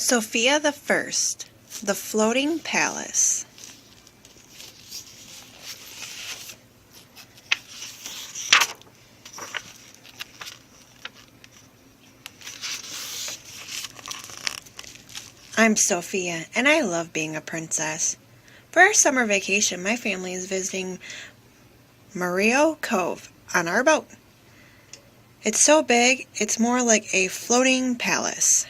Sofia the First, the Floating Palace. I'm Sofia, and I love being a princess. For our summer vacation, my family is visiting Murillo Cove on our boat. It's so big, it's more like a floating palace.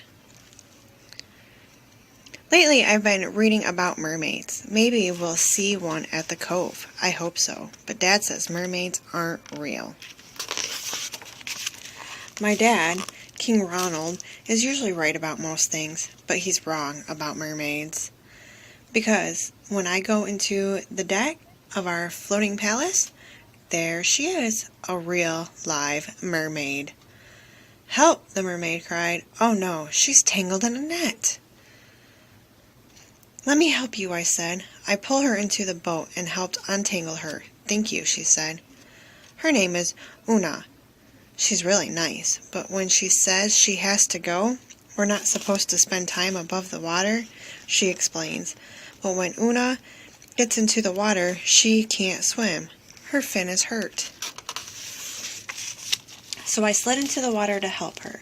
Lately, I've been reading about mermaids. Maybe we'll see one at the cove. I hope so. But Dad says mermaids aren't real. My dad, King Ronald, is usually right about most things, but he's wrong about mermaids. Because when I go into the deck of our floating palace, there she is, a real live mermaid. Help, the mermaid cried. Oh no, she's tangled in a net. Let me help you, I said. I pulled her into the boat and helped untangle her. Thank you, she said. Her name is Una. She's really nice, but when she says she has to go, we're not supposed to spend time above the water, she explains. But when Una gets into the water, she can't swim. Her fin is hurt. So I slid into the water to help her.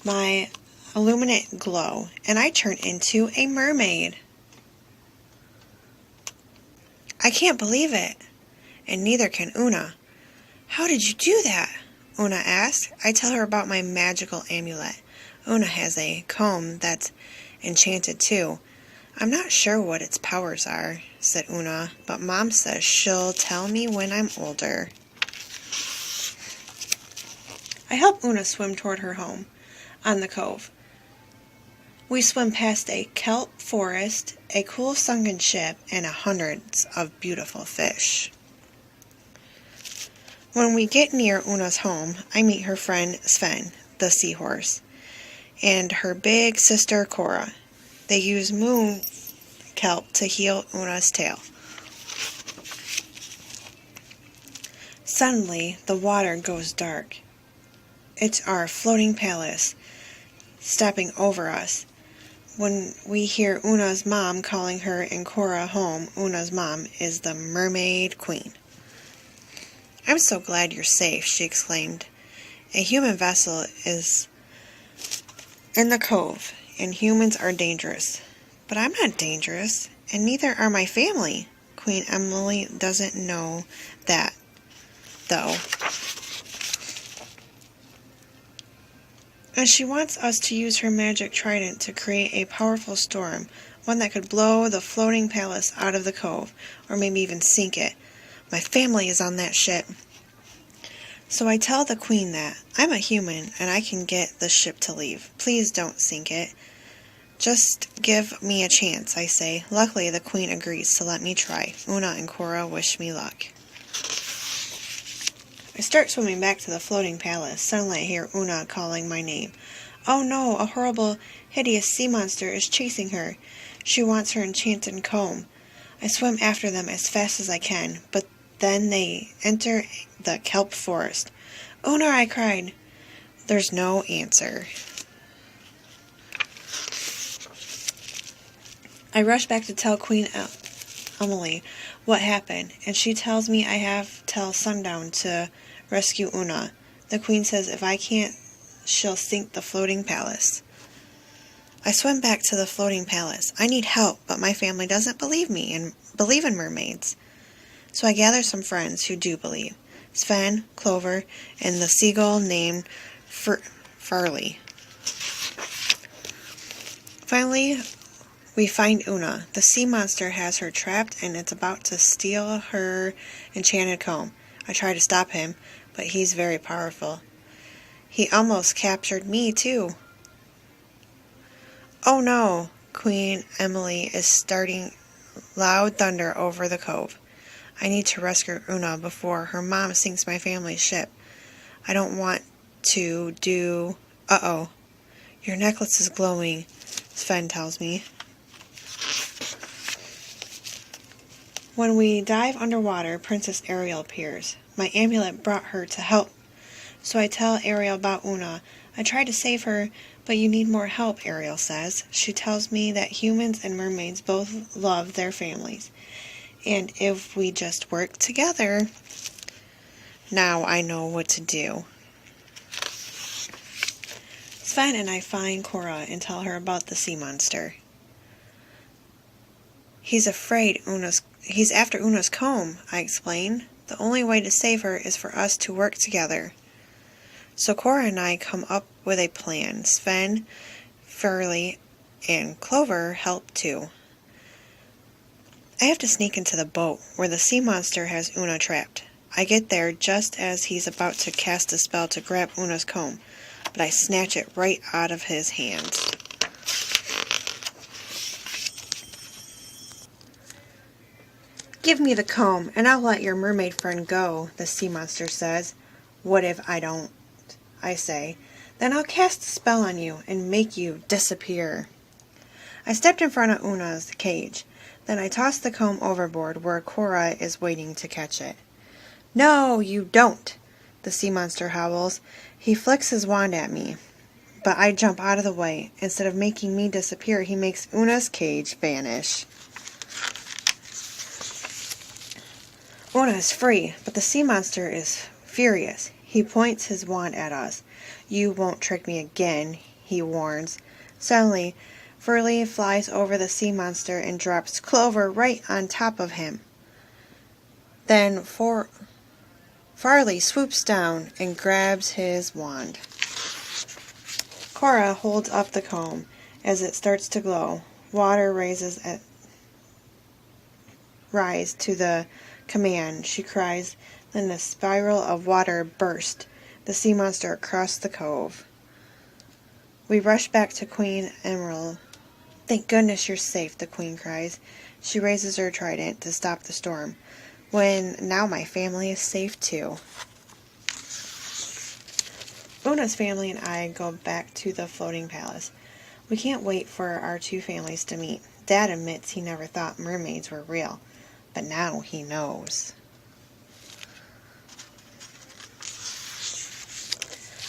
My illuminate glow, and I turned into a mermaid. I can't believe it, and neither can Una. How did you do that? Una asked. I tell her about my magical amulet. Una has a comb that's enchanted too. I'm not sure what its powers are, said Una, but Mom says she'll tell me when I'm older. I help Una swim toward her home on the cove. We swim past a kelp forest, a cool sunken ship, and hundreds of beautiful fish. When we get near Una's home, I meet her friend Sven, the seahorse, and her big sister Cora. They use moon kelp to heal Una's tail. Suddenly, the water goes dark. It's our floating palace, stepping over us. When we hear Una's mom calling her and Cora home, Una's mom is the mermaid queen. I'm so glad you're safe, she exclaimed. A human vessel is in the cove, and humans are dangerous. But I'm not dangerous, and neither are my family. Queen Emily doesn't know that, though. And she wants us to use her magic trident to create a powerful storm, one that could blow the floating palace out of the cove, or maybe even sink it. My family is on that ship. So I tell the queen that I'm a human and I can get the ship to leave. Please don't sink it. Just give me a chance, I say. Luckily, the queen agrees to let me try. Una and Cora wish me luck. I start swimming back to the floating palace. Suddenly I hear Una calling my name. Oh no, a horrible, hideous sea monster is chasing her. She wants her enchanted comb. I swim after them as fast as I can, but then they enter the kelp forest. Una, I cried. There's no answer. I rush back to tell Queen Emily what happened, and she tells me I have till sundown to rescue Una. The queen says if I can't, she'll sink the floating palace. I swim back to the floating palace. I need help, but my family doesn't believe me and believe in mermaids. So I gather some friends who do believe. Sven, Clover, and the seagull named Farley. Finally, we find Una. The sea monster has her trapped and it's about to steal her enchanted comb. I try to stop him, but he's very powerful. He almost captured me, too. Oh no! Queen Emily is starting loud thunder over the cove. I need to rescue Una before her mom sinks my family's ship. I don't want to do... Uh-oh. Your necklace is glowing, Sven tells me. When we dive underwater, Princess Ariel appears. My amulet brought her to help. So I tell Ariel about Una. I tried to save her, but you need more help, Ariel says. She tells me that humans and mermaids both love their families. And if we just work together... Now I know what to do. Sven and I find Cora and tell her about the sea monster. He's after Una's comb, I explain. The only way to save her is for us to work together. So Cora and I come up with a plan. Sven, Furley, and Clover help too. I have to sneak into the boat where the sea monster has Una trapped. I get there just as he's about to cast a spell to grab Una's comb, but I snatch it right out of his hands. Give me the comb, and I'll let your mermaid friend go, the sea monster says. What if I don't? I say. Then I'll cast a spell on you and make you disappear. I stepped in front of Una's cage. Then I tossed the comb overboard where Cora is waiting to catch it. No, you don't, the sea monster howls. He flicks his wand at me, but I jump out of the way. Instead of making me disappear, he makes Una's cage vanish. Una is free, but the sea monster is furious. He points his wand at us. You won't trick me again, he warns. Suddenly, Furley flies over the sea monster and drops Clover right on top of him. Then Farley swoops down and grabs his wand. Cora holds up the comb. As it starts to glow, water rise to the command. She cries. Then the spiral of water bursts the sea monster across the cove. We rush back to Queen Emerald. Thank goodness you're safe, the queen cries. She raises her trident to stop the storm. Now my family is safe too. Una's family and I go back to the floating palace. We can't wait for our two families to meet. Dad admits he never thought mermaids were real, but now he knows.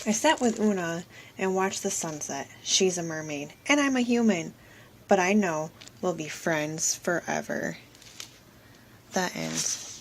I sat with Una and watched the sunset. She's a mermaid, and I'm a human, but I know we'll be friends forever. That ends.